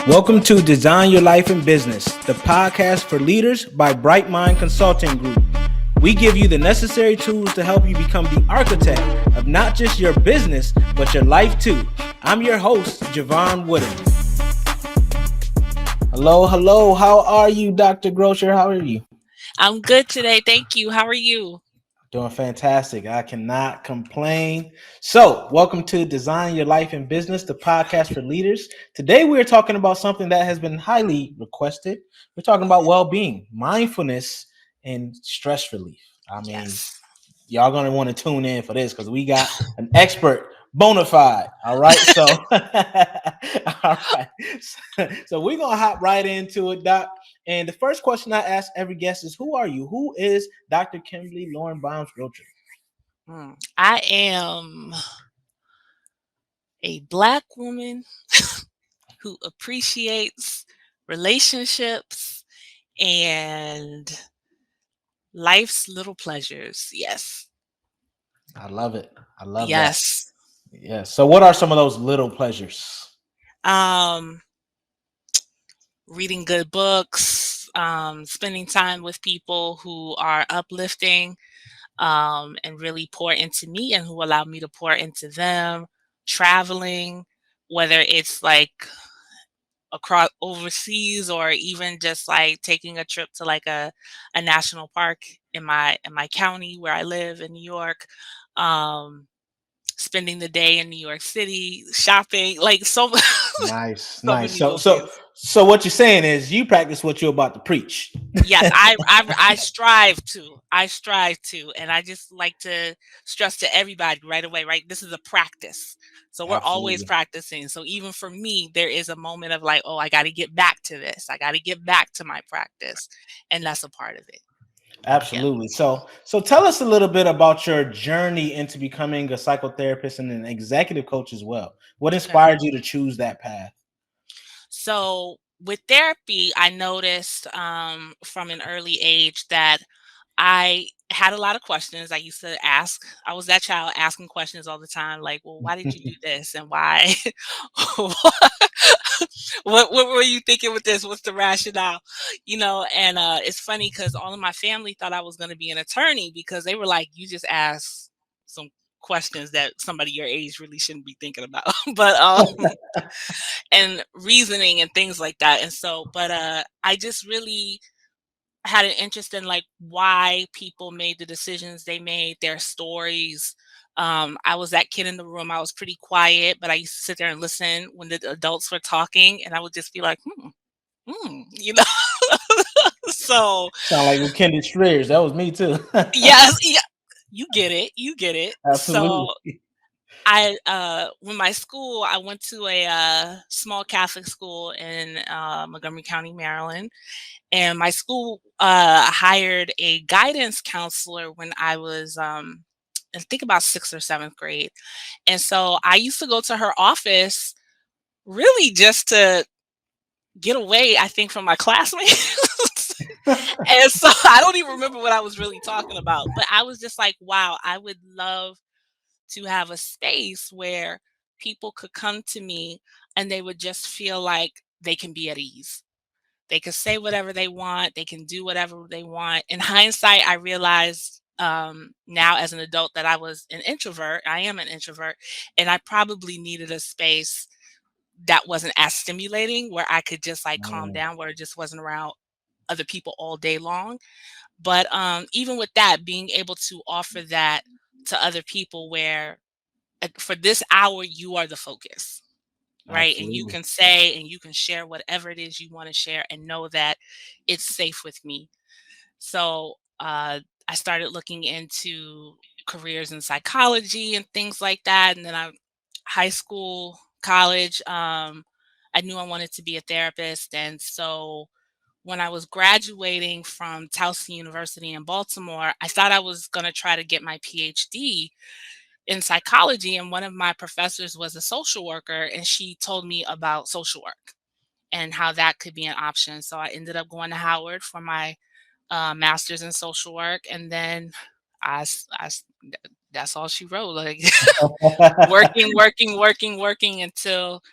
Welcome to Design Your Life in Business, the podcast for leaders by Bright Mind Consulting Group. We give you the necessary tools to help you become the architect of not just your business, but your life too. I'm your host, Jevon Wooden. Hello. How are you, Dr. Grocher? How are you? I'm good today. Thank you. How are you? Doing fantastic. I cannot complain. So, welcome to Design Your Life in Business, the podcast for leaders. Today, we're talking about something that has been highly requested. We're talking about well-being, mindfulness, and stress relief. I mean, Yes. y'all gonna want to tune in for this because we got an expert, bona fide. All right, so all right, so we're gonna hop right into it, Doc. And the first question I ask every guest is, "Who are you? Who is Dr. Kimberly Lauren Bounds Grocher?" I am a Black woman who appreciates relationships and life's little pleasures. Yes. I love it. I love that. Yes. Yeah. So, what are some of those little pleasures? Um, Reading good books, spending time with people who are uplifting, and really pour into me and who allow me to pour into them, traveling, whether it's like across overseas or even just like taking a trip to like a national park in my county where I live in New York, um, spending the day in New York City, shopping, like so Nice, so nice. many So, little so, things. so, what you're saying is you practice what you're about to preach. Yes, I strive to. I strive to, and I just like to stress to everybody right away, right? This is a practice. So we're always Absolutely. practicing. So even for me, there is a moment of like, oh, I got to get back to this. I got to get back to my practice, and that's a part of it. Yeah. Absolutely. So tell us a little bit about your journey into becoming a psychotherapist and an executive coach as well. What Okay. inspired you to choose that path? So with therapy, I noticed from an early age that I had a lot of questions I used to ask. I was that child asking questions all the time, like, "Well, why did you do this, and why? What were you thinking with this? What's the rationale?" And it's funny because all of my family thought I was going to be an attorney because they were like, "You just ask some questions that somebody your age really shouldn't be thinking about," but and reasoning and things like that. And so, but I just really had an interest in like why people made the decisions they made, their stories. I was that kid in the room. I was pretty quiet, but I used to sit there and listen when the adults were talking, and I would just be like, you know. So Sound like with kindred spirits. That was me too. yes, yeah, you get it. So Absolutely. when my school, I went to a small Catholic school in Montgomery County, Maryland. And my school hired a guidance counselor when I was, I think about sixth or seventh grade. And so I used to go to her office really just to get away, I think, from my classmates. And so I don't even remember what I was really talking about. But I was just like, wow, I would love to have a space where people could come to me and they would just feel like they can be at ease. They can say whatever they want. They can do whatever they want. In hindsight, I realized now as an adult that I was an introvert. I am an introvert, and I probably needed a space that wasn't as stimulating, where I could just like calm Mm, down, where it just wasn't around other people all day long. But even with that, being able to offer that to other people, where for this hour you are the focus, right? And you absolutely. can say and you can share whatever it is you want to share and know that it's safe with me. So I started looking into careers in psychology and things like that. And then high school, college, I knew I wanted to be a therapist. And so when I was graduating from Towson University in Baltimore, I thought I was going to try to get my PhD in psychology, and one of my professors was a social worker, and she told me about social work and how that could be an option. So I ended up going to Howard for my master's in social work, and then that's all she wrote. Like working until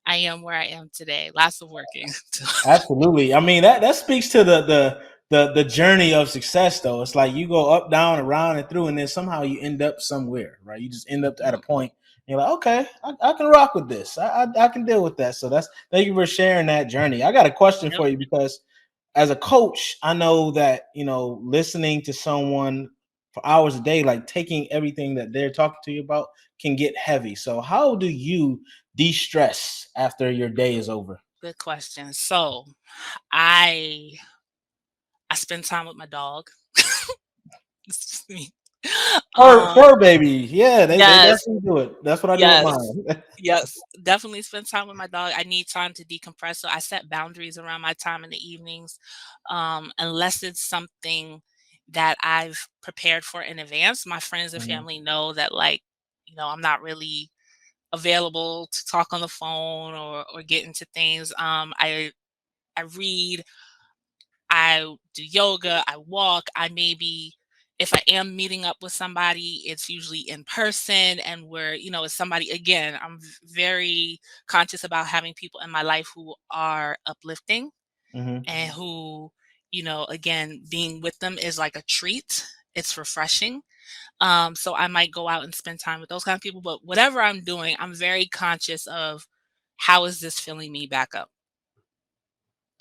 I am where I am today. Lots of working. Absolutely. I mean that speaks to the journey of success though. It's like you go up, down, around and through, and then somehow you end up somewhere, right? You just end up at a point and you're like, okay, I can rock with this. I can deal with that. So that's thank you for sharing that journey. I got a question Yep, for you because as a coach, I know that listening to someone for hours a day, like taking everything that they're talking to you about, can get heavy. So, how do you de-stress after your day is over? good question. So I I spend time with my dog. It's just me. Um, Fur baby, yeah, they yes, definitely do it. That's what I do with yes, mine. yes. Definitely spend time with my dog. I need time to decompress, so I set boundaries around my time in the evenings, unless it's something that I've prepared for in advance. My friends and Mhm, family know that, like, I'm not really available to talk on the phone or get into things. I read, I do yoga, I walk, I maybe if I am meeting up with somebody, it's usually in person and it's somebody again, very conscious about having people in my life who are uplifting mhm. and who, again, being with them is like a treat. It's refreshing. So I might go out and spend time with those kind of people, but whatever I'm doing, I'm very conscious of how is this filling me back up.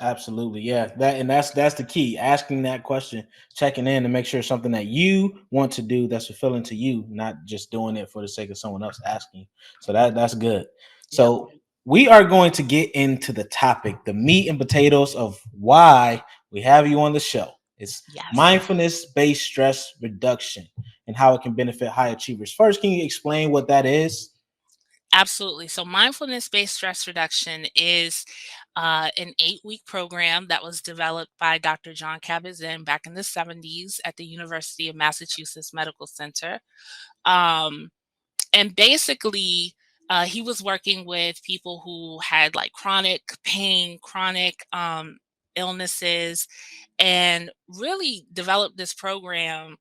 Absolutely, yeah. That's the key. Asking that question, checking in to make sure it's something that you want to do that's fulfilling to you, not just doing it for the sake of someone else asking you. So that's good. Yep. So we are going to get into the topic, the meat and potatoes of why we have you on the show. It's Yes. mindfulness-based stress reduction and how it can benefit high achievers. First, can you explain what that is? Absolutely. So, mindfulness based stress reduction is an 8-week program that was developed by Dr. John Kabat-Zinn back in the 70s at the University of Massachusetts Medical Center. Um, and basically, he was working with people who had like chronic pain, chronic illnesses, and really developed this program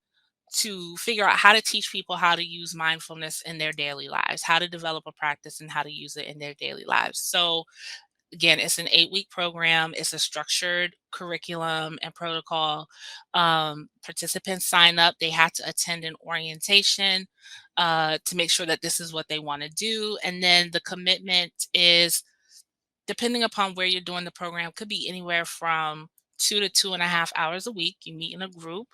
to figure out how to teach people how to use mindfulness in their daily lives, how to develop a practice and how to use it in their daily lives. So, again, it's an 8-week program, it's a structured curriculum and protocol. Participants sign up, they have to attend an orientation to make sure that this is what they want to do. And then the commitment is depending upon where you're doing the program, could be anywhere from 2 to 2.5 hours a week. You meet in a group.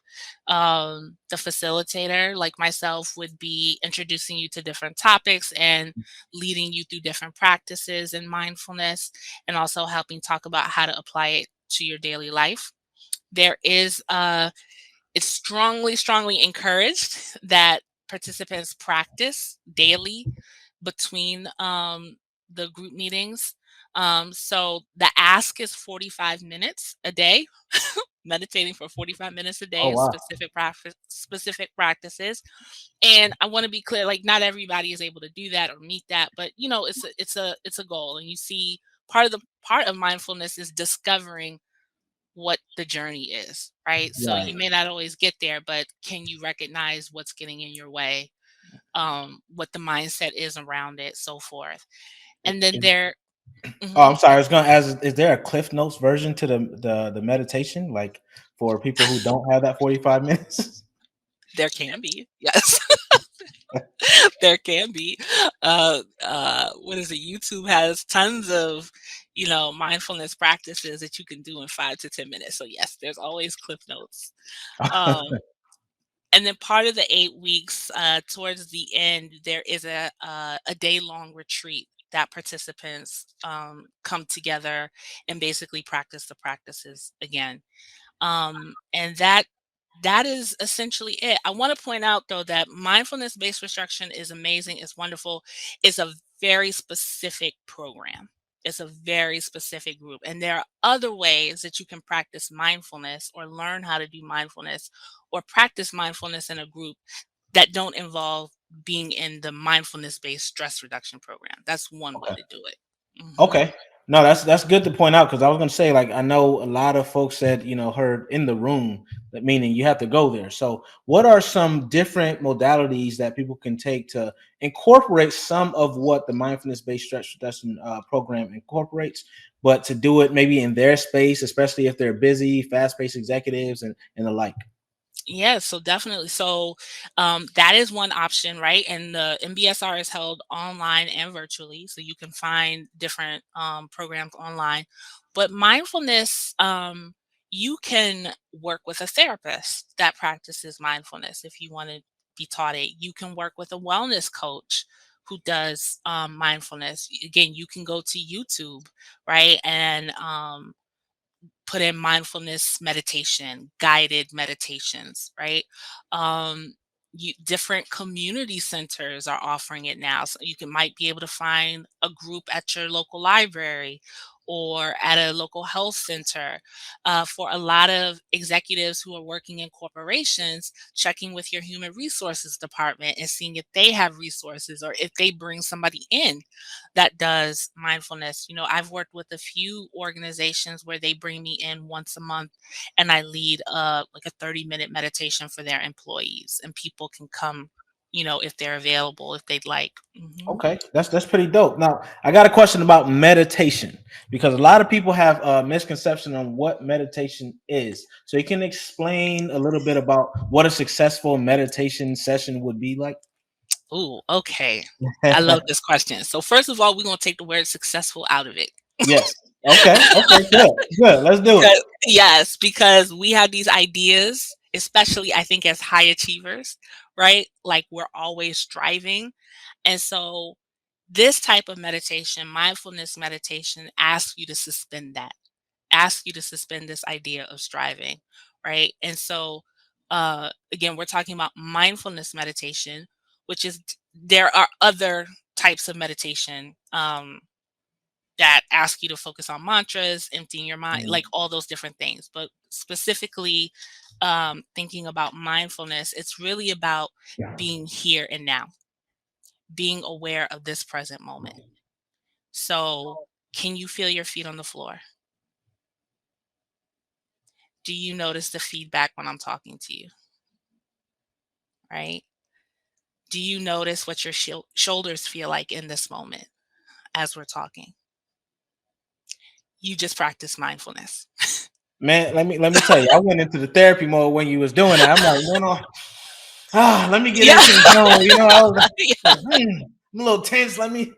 The facilitator, like myself, would be introducing you to different topics and leading you through different practices and mindfulness, and also helping talk about how to apply it to your daily life. There is it's strongly, strongly encouraged that participants practice daily between the group meetings. So the ask is 45 minutes a day, meditating for 45 minutes a day Oh in wow. specific practices. And I want to be clear, like not everybody is able to do that or meet that, but it's a goal. And you see part of mindfulness is discovering what the journey is, right? So you Right. may not always get there, but can you recognize what's getting in your way, what the mindset is around it, so forth. And then there Oh, mhm, I'm sorry. I was going to ask: is there a Cliff Notes version to the meditation, like for people who don't have that 45 minutes? there can be, yes, there can be. What is it? YouTube has tons of, mindfulness practices that you can do in 5 to 10 minutes. So yes, there's always cliff notes. Um, and then part of the 8 weeks, towards the end, there is a day long retreat that participants come together and basically practice the practices again. And that is essentially it. I want to point out though that mindfulness based instruction is amazing, it's wonderful. It's a very specific program. It's a very specific group. And there are other ways that you can practice mindfulness or learn how to do mindfulness or practice mindfulness in a group that don't involve being in the mindfulness based stress reduction program. That's one way Okay. to do it. Okay. No, that's good to point out because I was gonna say, like, I know a lot of folks said, heard in the room, that meaning you have to go there. So what are some different modalities that people can take to incorporate some of what the mindfulness based stress reduction program incorporates, but to do it maybe in their space, especially if they're busy, fast paced executives and the like. Yeah, so definitely. So that is one option, right? And the MBSR is held online and virtually, so you can find different programs online. But mindfulness, you can work with a therapist that practices mindfulness if you want to be taught it. You can work with a wellness coach who does mindfulness. Again, you can go to YouTube, right? And put in mindfulness meditation, guided meditations, right? Um, different community centers are offering it now. So you can might be able to find a group at your local library or at a local health center. For a lot of executives who are working in corporations, checking with your human resources department and seeing if they have resources or if they bring somebody in that does mindfulness. I've worked with a few organizations where they bring me in once a month and I lead like a 30-minute meditation for their employees and people can come, if they're available, if they'd like. Okay, that's pretty dope. Now, I got a question about meditation because a lot of people have a misconception on what meditation is. So you can explain a little bit about what a successful meditation session would be like. Ooh, okay. I love this question. So first of all, we're going to take the word successful out of it. Yes. Okay. Okay. Good. Good. Let's do it. Yes, because we have these ideas, especially I think as high achievers, right? Like we're always striving. And so this type of meditation, mindfulness meditation, asks you to suspend that, asks you to suspend this idea of striving, right? And so again, we're talking about mindfulness meditation, which is there are other types of meditation. That ask you to focus on mantras, emptying your mind, like Mhm. all those different things. But specifically, thinking about mindfulness, it's really about being here and now, being aware of this present moment. So, can you feel your feet on the floor? Do you notice the feedback when I'm talking to you? Right? Do you notice what your shoulders feel like in this moment as we're talking? You just practice mindfulness. Man, let me tell you, I went into the therapy mode when you was doing that. I'm like, no, let me get Yeah. into the zone. I was Yeah. like, I'm a little tense. Let me. So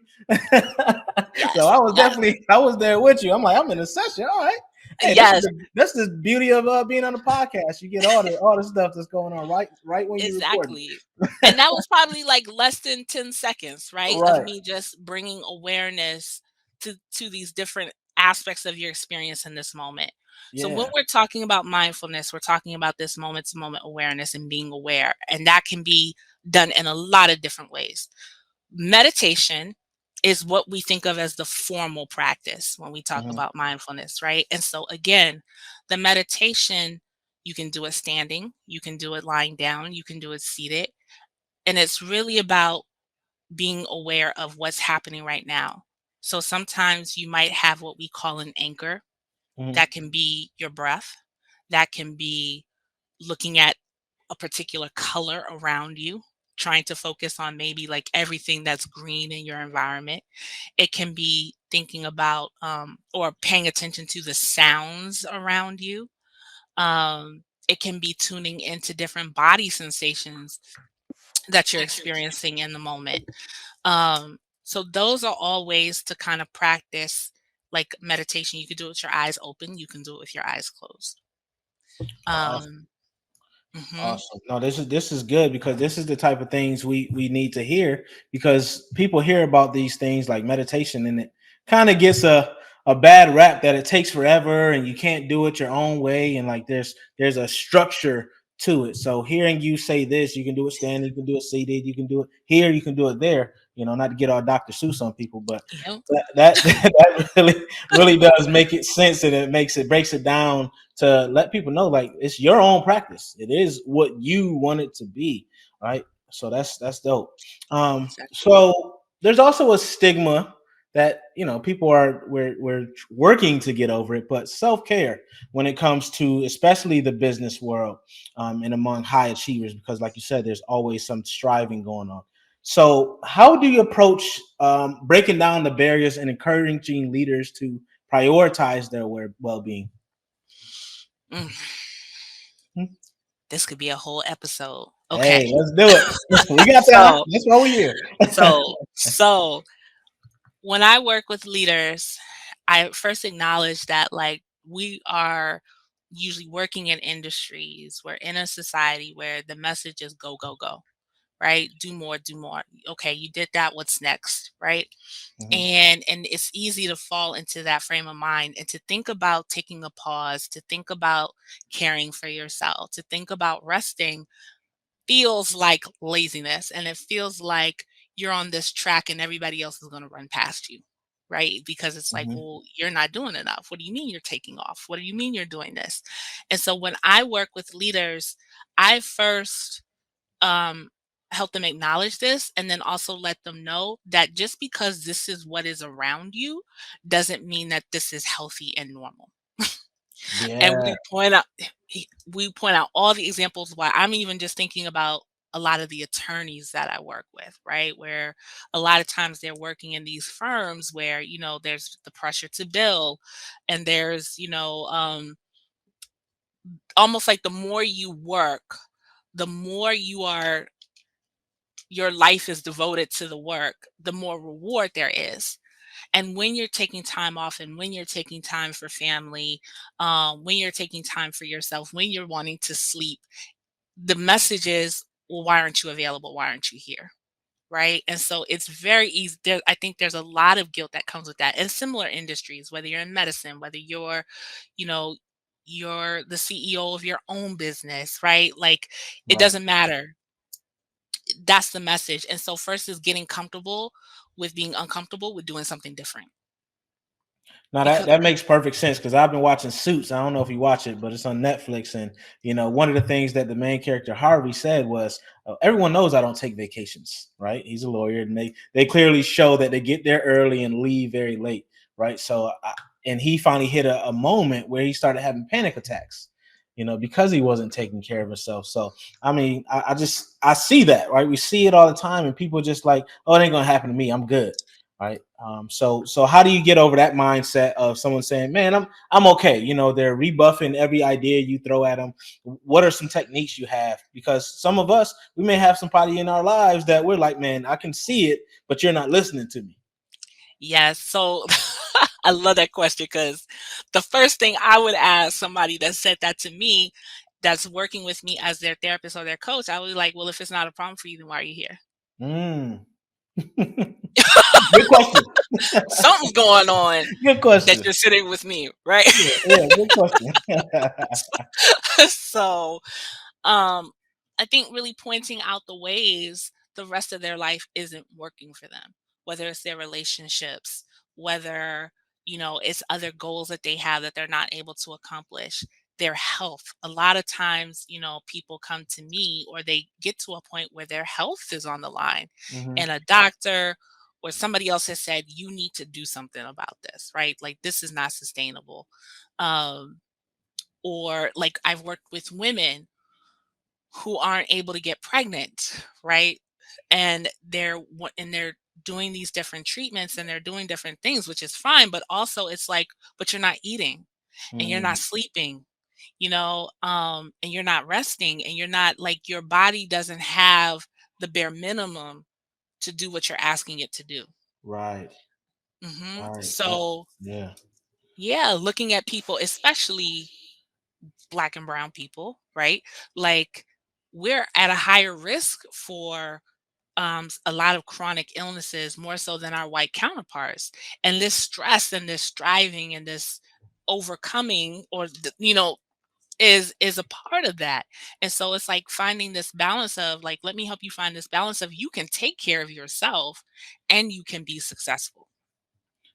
Yes. I was Yes. definitely, I was there with you. I'm like, I'm in a session. All right. Hey, Yes. that's the beauty of being on the podcast. You get all the stuff that's going on right when you record Exactly. And that was probably like less than 10 seconds, right? Of Right. me just bringing awareness to these different aspects of your experience in this moment. So when Yeah. we're talking about mindfulness, we're talking about this moment to moment awareness and being aware. And that can be done in a lot of different ways. Meditation is what we think of as the formal practice when we talk Mhm. about mindfulness, right? And so, again, the meditation, you can do it standing, you can do it lying down, you can do it seated. And it's really about being aware of what's happening right now. So, sometimes you might have what we call an anchor. Mhm. That can be your breath, that can be looking at a particular color around you, trying to focus on maybe like everything that's green in your environment. It can be thinking about or paying attention to the sounds around you. It can be tuning into different body sensations that you're experiencing in the moment. So those are all ways to kind of practice like meditation. You can do it with your eyes open. You can do it with your eyes closed. Um, mhm. Awesome. No, this is good because this is the type of things we need to hear because people hear about these things like meditation and it kind of gets a bad rap that it takes forever and you can't do it your own way and like there's a structure to it. So hearing you say this, you can do it standing, you can do it seated, you can do it here, you can do it there. Not to get all Dr. Seuss on people, but Yep. that really does make it sense and it breaks it down to let people know like it's your own practice. It is what you want it to be, right? So that's dope. Exactly. So there's also a stigma that people are we're working to get over it, but self-care when it comes to especially the business world, and among high achievers, because like you said, there's always some striving going on. So how do you approach breaking down the barriers and encouraging leaders to prioritize their well-being? Mm, Hmm? this could be a whole episode. Okay. Hey, let's do it. We got time. So, That's why we're here. so when I work with leaders, I first acknowledge that like we are usually working in industries, we're in a society where the message is go, go, go, right? Do more, do more. Okay, you did that. What's next? Right. Mhm, And it's easy to fall into that frame of mind and to think about taking a pause, to think about caring for yourself, to think about resting feels like laziness, and it feels like you're on this track and everybody else is going to run past you, right? Because it's like, mhm, well, you're not doing enough. What do you mean you're taking off? What do you mean you're doing this? And so when I work with leaders, I first um help them acknowledge this, and then also let them know that just because this is what is around you doesn't mean that this is healthy and normal. And yeah. we point out all the examples why. I'm even just thinking about a lot of the attorneys that I work with, right? Where a lot of times they're working in these firms where, there's the pressure to bill, and there's, almost like the more you work, the more your life is devoted to the work, the more reward there is. And when you're taking time off, and when you're taking time for family, when you're taking time for yourself, when you're wanting to sleep, the message is, well, why aren't you available? Why aren't you here? Right. And so it's very easy. I think there's a lot of guilt that comes with that. In similar industries, whether you're in medicine, whether you know, you're the CEO of your own business, right? Like, it Right. doesn't matter. That's the message. And so first is getting comfortable with being uncomfortable with doing something different. Now that Because that makes perfect sense because I've been watching Suits. I don't know if you watch it, but it's on Netflix. And one of the things that the main character Harvey said was, "Everyone knows I don't take vacations, right?" He's a lawyer, and they clearly show that they get there early and leave very late, right? And he finally hit a moment where he started having panic attacks, because he wasn't taking care of himself. So I mean, I see that, right? We see it all the time, and people just like, "Oh, it ain't gonna happen to me. I'm good." Right. So how do you get over that mindset of someone saying, "Man, I'm okay"? They're rebuffing every idea you throw at them. What are some techniques you have? Because some of us, we may have somebody in our lives that we're like, "Man, I can see it, but you're not listening to me." yes, so I love that question because the first thing I would ask somebody that said that to me, that's working with me as their therapist or their coach, I would be like, well, if it's not a problem for you, then why are you here? Mm. Good question. Something's going on Good that question. you're sitting with me, right? Yeah, yeah, good question. So um, I think really pointing out the ways the rest of their life isn't working for them, whether it's their relationships, whether, it's other goals that they have that they're not able to accomplish, their health. A lot of times, people come to me or they get to a point where their health is on the line, Hmm. and a doctor or somebody else has said, you need to do something about this, right? Like, this is not sustainable. Um, or like, I've worked with women who aren't able to get pregnant, right? And they're doing these different treatments and they're doing different things, which is fine, but also it's like, but you're not eating and you're not Mm, sleeping, and you're not resting, and you're not, like, your body doesn't have the bare minimum to do what you're asking it to do. right. Right. So Yeah. yeah, looking at people, especially Black and brown people, right? Like, we're at a higher risk for a lot of chronic illnesses, more so than our white counterparts. And this stress and this striving and this overcoming, or is a part of that. And so it's like finding this balance of, like, let me help you find this balance of, you can take care of yourself and you can be successful.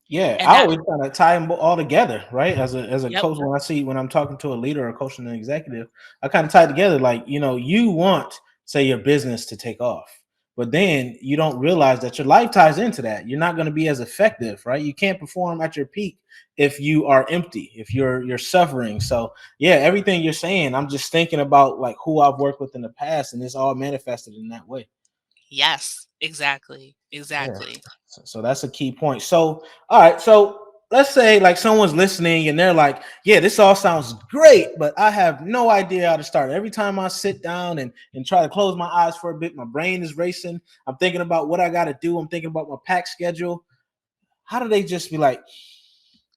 Yeah, And I that always kind of tie them all together, right? As a Yep. coach, when I'm talking to a leader or coaching an executive, I kind of tie it together. Like, you want, say, your business to take off, but then you don't realize that your life ties into that. You're not going to be as effective, right? You can't perform at your peak if you are empty, if you're suffering. So yeah, everything you're saying, I'm just thinking about like who I've worked with in the past, and it's all manifested in that way. Yes, exactly, Yeah. exactly. So that's a key point. So, all right. So let's say like someone's listening and they're like, yeah, this all sounds great, but I have no idea how to start. Every time I sit down and try to close my eyes for a bit, my brain is racing. I'm thinking about what I got to do. I'm thinking about my pack schedule. How do they just be like,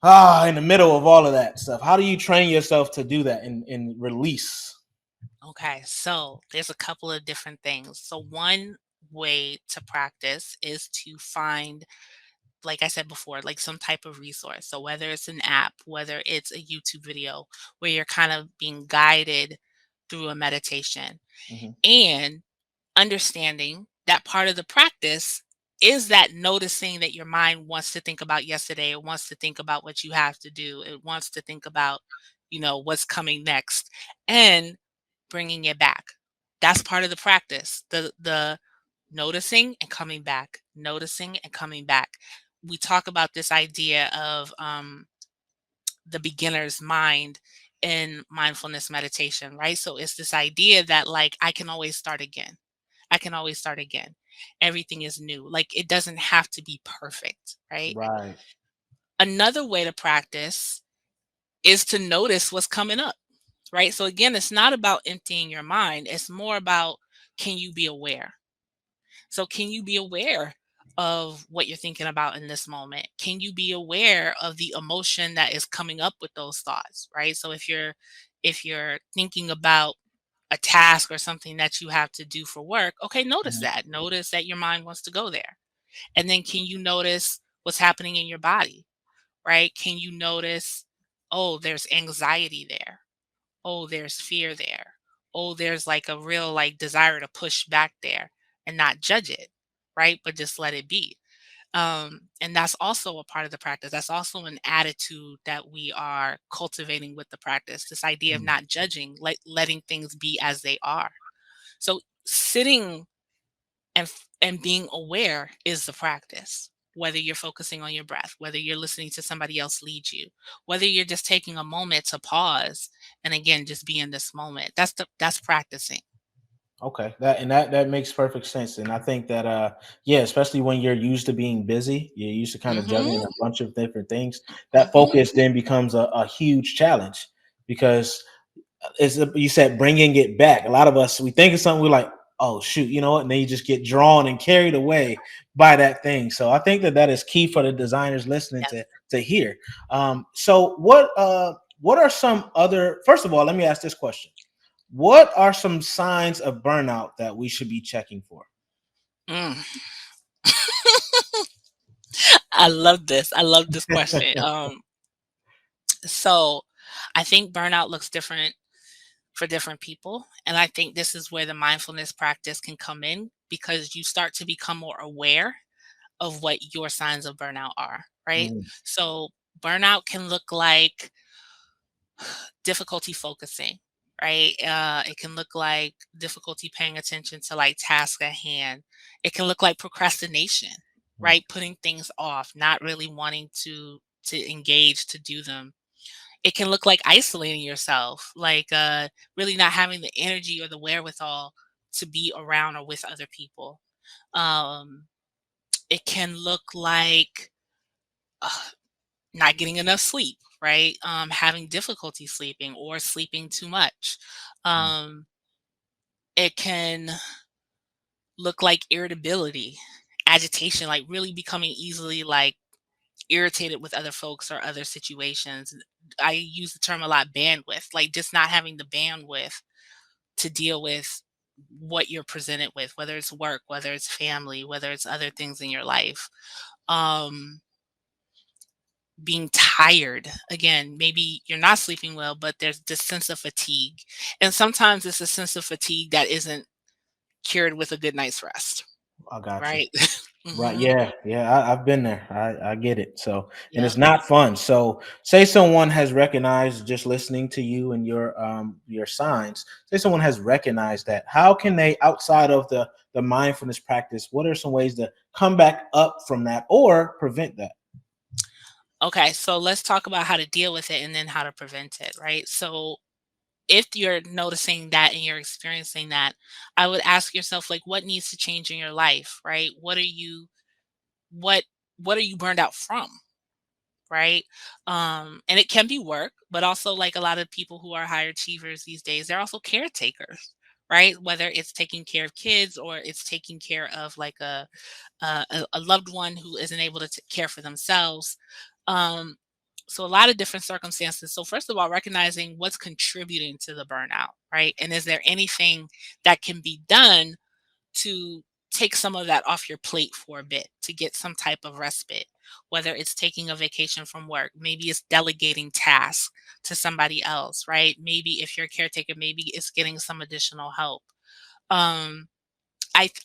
in the middle of all of that stuff? How do you train yourself to do that and release? Okay, so there's a couple of different things. So one way to practice is to find, like I said before, like some type of resource. So whether it's an app, whether it's a YouTube video where you're kind of being guided through a meditation, Mhm. and understanding that part of the practice is that noticing that your mind wants to think about yesterday. It wants to think about what you have to do. It wants to think about, what's coming next, and bringing it back. That's part of the practice. The noticing and coming back, noticing and coming back. We talk about this idea of the beginner's mind in mindfulness meditation, right? So it's this idea that like I can always start again. I can always start again. Everything is new. Like it doesn't have to be perfect, right? Right. Another way to practice is to notice what's coming up, right? So again, it's not about emptying your mind. It's more about, can you be aware? So can you be aware of what you're thinking about in this moment? Can you be aware of the emotion that is coming up with those thoughts, right? So if you're thinking about a task or something that you have to do for work, okay, notice Mhm. that. Notice that your mind wants to go there. And then can you notice what's happening in your body, right? Can you notice, oh, there's anxiety there. Oh, there's fear there. Oh, there's like a real like desire to push back there and not judge it, right? But just let it be. And that's also a part of the practice. That's also an attitude that we are cultivating with the practice. This idea of Mhm. not judging, like letting things be as they are. So sitting and being aware is the practice. Whether you're focusing on your breath, whether you're listening to somebody else lead you, whether you're just taking a moment to pause and again just be in this moment. That's practicing. Okay, that makes perfect sense, and I think that yeah, especially when you're used to being busy, you're used to kind of juggling Mhm. a bunch of different things. That Mhm. focus then becomes a huge challenge because you said bringing it back. A lot of us we think of something we're like, oh shoot, you know what, and then you just get drawn and carried away by that thing. So I think that that is key for the designers listening Yes. to hear. So what are some other? First of all, let me ask this question: what are some signs of burnout that we should be checking for? Mm. I love this. I love this question. So I think burnout looks different for different people. And I think this is where the mindfulness practice can come in because you start to become more aware of what your signs of burnout are, right? Mm, So burnout can look like difficulty focusing, right? It can look like difficulty paying attention to like tasks at hand. It can look like procrastination, mm, right? Putting things off, not really wanting to engage to do them. It can look like isolating yourself, like really not having the energy or the wherewithal to be around or with other people. Um, it can look like uh, not getting enough sleep, right? Having difficulty sleeping or sleeping too much. mm, Um, it can look like irritability, agitation, like really becoming easily like irritated with other folks or other situations. I use the term a lot, bandwidth, like just not having the bandwidth to deal with what you're presented with, whether it's work, whether it's family, whether it's other things in your life. Um, being tired. Again, maybe you're not sleeping well, but there's this sense of fatigue. And sometimes it's a sense of fatigue that isn't cured with a good night's rest, I got you. right? Right. Mhm. Yeah. Yeah. I've been there. I get it. So, and Yep. it's not fun. So, say someone has recognized just listening to you and your signs. Say someone has recognized that. How can they, outside of the mindfulness practice, what are some ways to come back up from that or prevent that? Okay, so let's talk about how to deal with it and then how to prevent it, right? So if you're noticing that and you're experiencing that, I would ask yourself like what needs to change in your life, right? What what are you burned out from? Right? And it can be work, but also like a lot of people who are higher achievers these days, they're also caretakers, right? Whether it's taking care of kids or it's taking care of like a loved one who isn't able to care for themselves. Um, so a lot of different circumstances. So first of all, recognizing what's contributing to the burnout, right? And is there anything that can be done to take some of that off your plate for a bit to get some type of respite, whether it's taking a vacation from work, maybe it's delegating tasks to somebody else, right? Maybe if you're a caretaker, maybe it's getting some additional help. Um,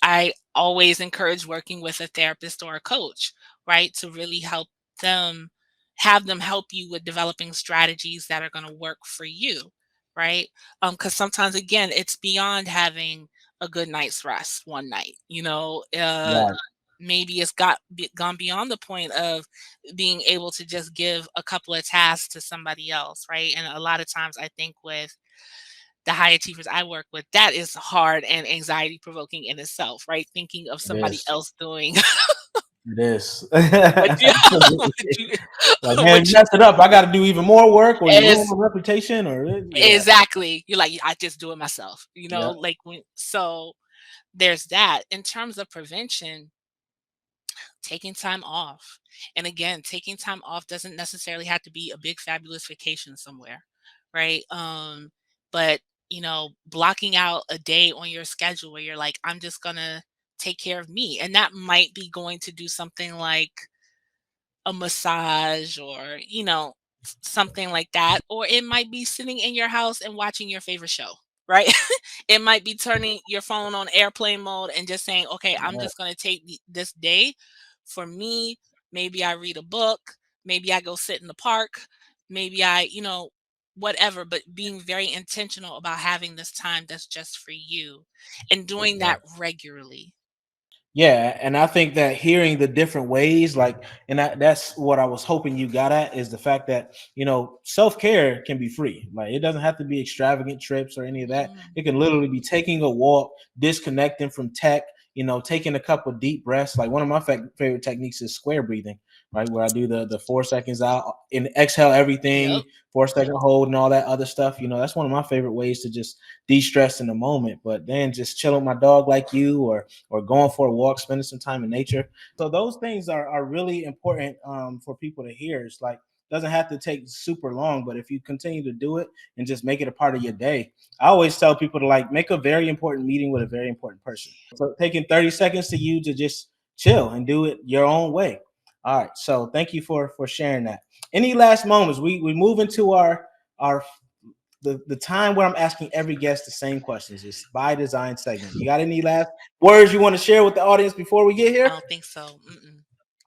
I always encourage working with a therapist or a coach, right, to really help them have them help you with developing strategies that are going to work for you, right? Because sometimes again, it's beyond having a good night's rest one night. Right. Maybe it's gone beyond the point of being able to just give a couple of tasks to somebody else, right? And a lot of times, I think with the high achievers I work with, that is hard and anxiety provoking in itself, right? Thinking of It somebody is. else doing It is. what you what Absolutely. you Like, man, what if you mess it up, I got to do even more work, or you ruin is my reputation, or yeah, exactly. You're like, I just do it myself, yeah, like there's that. In terms of prevention, taking time off. And again, taking time off doesn't necessarily have to be a big fabulous vacation somewhere, right? But blocking out a day on your schedule where you're like, I'm just gonna take care of me. And that might be going to do something like a massage or, something like that. Or it might be sitting in your house and watching your favorite show, right? It might be turning your phone on airplane mode and just saying, okay, I'm yeah, just going to take this day for me. Maybe I read a book. Maybe I go sit in the park. Maybe whatever, but being very intentional about having this time that's just for you and doing that right. regularly. Yeah, and I think that hearing the different ways, like, and that's what I was hoping you got at, is the fact that self care can be free. Like, it doesn't have to be extravagant trips or any of that. Mm, It can literally be taking a walk, disconnecting from tech. Taking a couple of deep breaths. Like, one of my favorite techniques is square breathing, right? Where I do the 4 seconds out and exhale yep. everything, 4 second hold, and all that other stuff. That's one of my favorite ways to just de-stress in the moment. But then just chilling with my dog like you, or going for a walk, spending some time in nature. So those things are really important for people to hear. It's like, doesn't have to take super long, but if you continue to do it and just make it a part of your day. I always tell people to, like, make a very important meeting with a very important person. So taking 30 seconds to you to just chill and do it your own way. All right. So thank you for sharing that. Any last moments? We move into our the time where I'm asking every guest the same questions. It's by design segment. You got any last words you want to share with the audience before we get I here? don't think so. Mm-mm.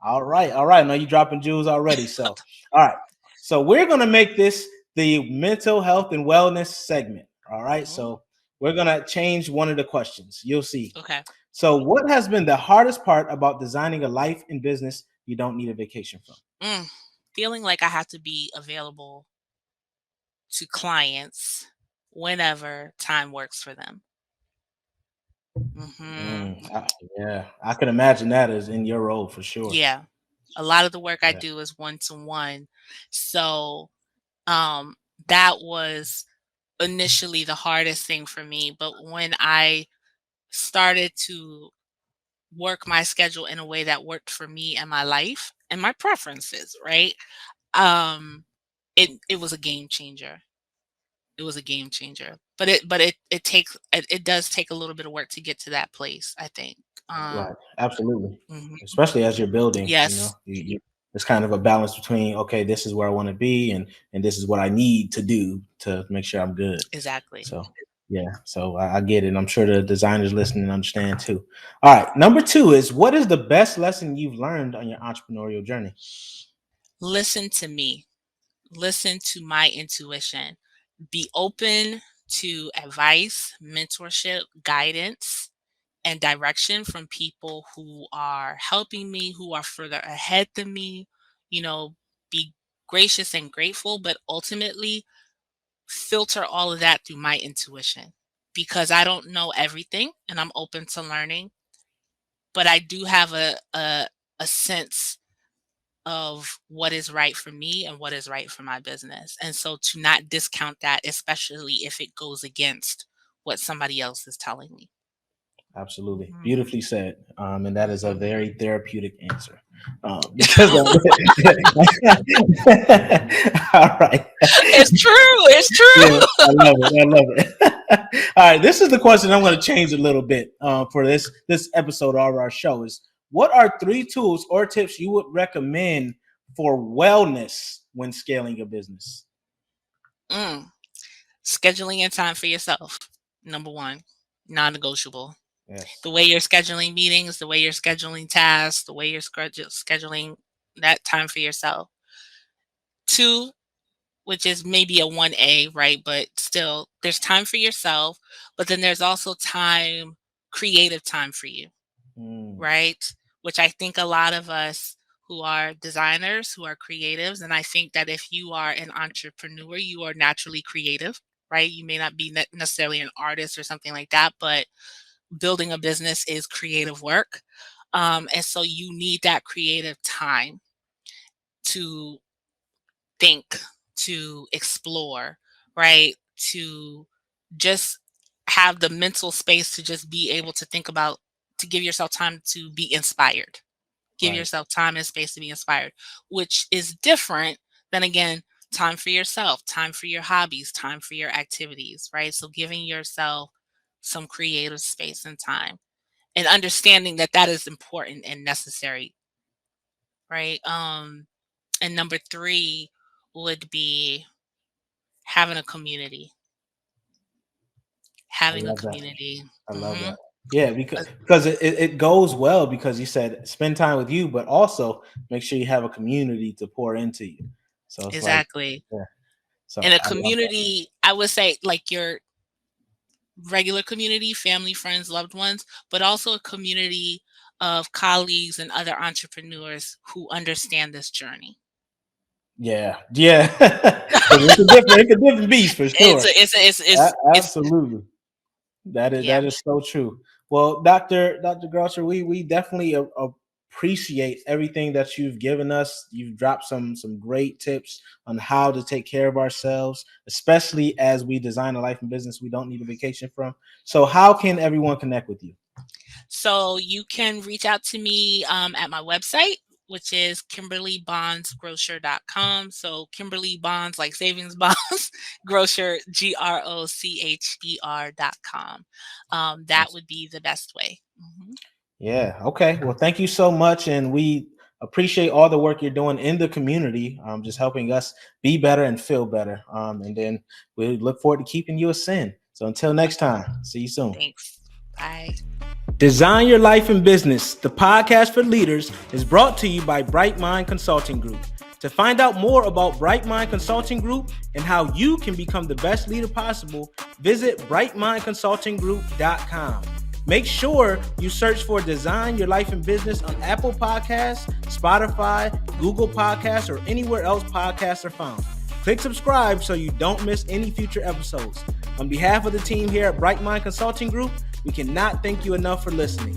All right, all right. Now you're dropping jewels already. So, all right. So we're gonna make this the mental health and wellness segment. All right. Mhm. So we're gonna change one of the questions. You'll see. Okay. So, what has been the hardest part about designing a life and business you don't need a vacation from? Mm. Feeling like I have to be available to clients whenever time works for them. Mm, Mhm. yeah, I can imagine that is in your role for sure. Yeah. A lot of the work I Yeah, do is one to one. So, um, that was initially the hardest thing for me. But when I started to work my schedule in a way that worked for me and my life and my preferences, right? Um, it was a game changer. It was a game changer. But it takes it does take a little bit of work to get to that place, I think. right. Absolutely. Mhm. Especially as you're building, Yes, it's kind of a balance between, okay, this is where I want to be, and this is what I need to do to make sure I'm good. exactly. So. Yeah, so I get it. I'm sure the designers listening understand too. All right, number 2 is, what is the best lesson you've learned on your entrepreneurial journey? Listen to me. Listen to my intuition. Be open to advice, mentorship, guidance, and direction from people who are helping me, who are further ahead than me. You know, be gracious and grateful, but ultimately filter all of that through my intuition, because I don't know everything and I'm open to learning, but I do have a sense of what is right for me and what is right for my business. And so to not discount that, especially if it goes against what somebody else is telling me. Absolutely. Mhm. Beautifully said. And that is a Mhm. very therapeutic answer. Because all right. It's true. It's Yeah, true. I love it. I love it. All right. This is the question I'm going to change a little bit for this episode of our show is, what are 3 tools or tips you would recommend for wellness when scaling your business? Mm. Scheduling in time for yourself. Number one, non-negotiable. The Yes. way you're scheduling meetings, the way you're scheduling tasks, the way you're scheduling that time for yourself. Two, which is maybe a 1A, right? But still, there's time for yourself, but then there's also time, creative time for you, Mm, right? Which I think a lot of us who are designers, who are creatives, and I think that if you are an entrepreneur, you are naturally creative, right? You may not be necessarily an artist or something like that, but building a business is creative work. And so you need that creative time to think, to explore, right? To just have the mental space to just be able to think about, to give yourself time to be inspired. Give right. yourself time and space to be inspired, which is different than, again, time for yourself, time for your hobbies, time for your activities, right? So giving yourself some creative space and time and understanding that that is important and necessary, right? And number three would be having a community. I Having a love that. community. I love Hmm. that. Yeah, because it goes well because you said spend time with you, but also make sure you have a community to pour into you. So it's like, Exactly. yeah. So In a I love that. community, I would say like your regular community, family, friends, loved ones, but also a community of colleagues and other entrepreneurs who understand this journey. Yeah, yeah. 'Cause it's a different beast for It's sure. a, it's Absolutely. yeah. That is so true. Well, Dr. Grosser, we definitely appreciate everything that you've given us. You've dropped some great tips on how to take care of ourselves, especially as we design a life and business we don't need a vacation from. So, how can everyone connect with you? So you can reach out to me at my website, which is kimberlybondsgrocer.com. So Kimberly Bonds, like savings bonds, Grocer, GROCHER.com. That would be the best way. Mhm. Yeah. Okay. Well, thank you so much, and we appreciate all the work you're doing in the community, just helping us be better and feel better. And then we look forward to keeping you a sin. So until next time, see you soon. Thanks. Bye. Design Your Life in Business, the podcast for leaders, is brought to you by Bright Mind Consulting Group. To find out more about Bright Mind Consulting Group and how you can become the best leader possible, visit brightmindconsultinggroup.com. Make sure you search for Design Your Life in Business on Apple Podcasts, Spotify, Google Podcasts, or anywhere else podcasts are found. Click subscribe so you don't miss any future episodes. On behalf of the team here at Bright Mind Consulting Group, we cannot thank you enough for listening.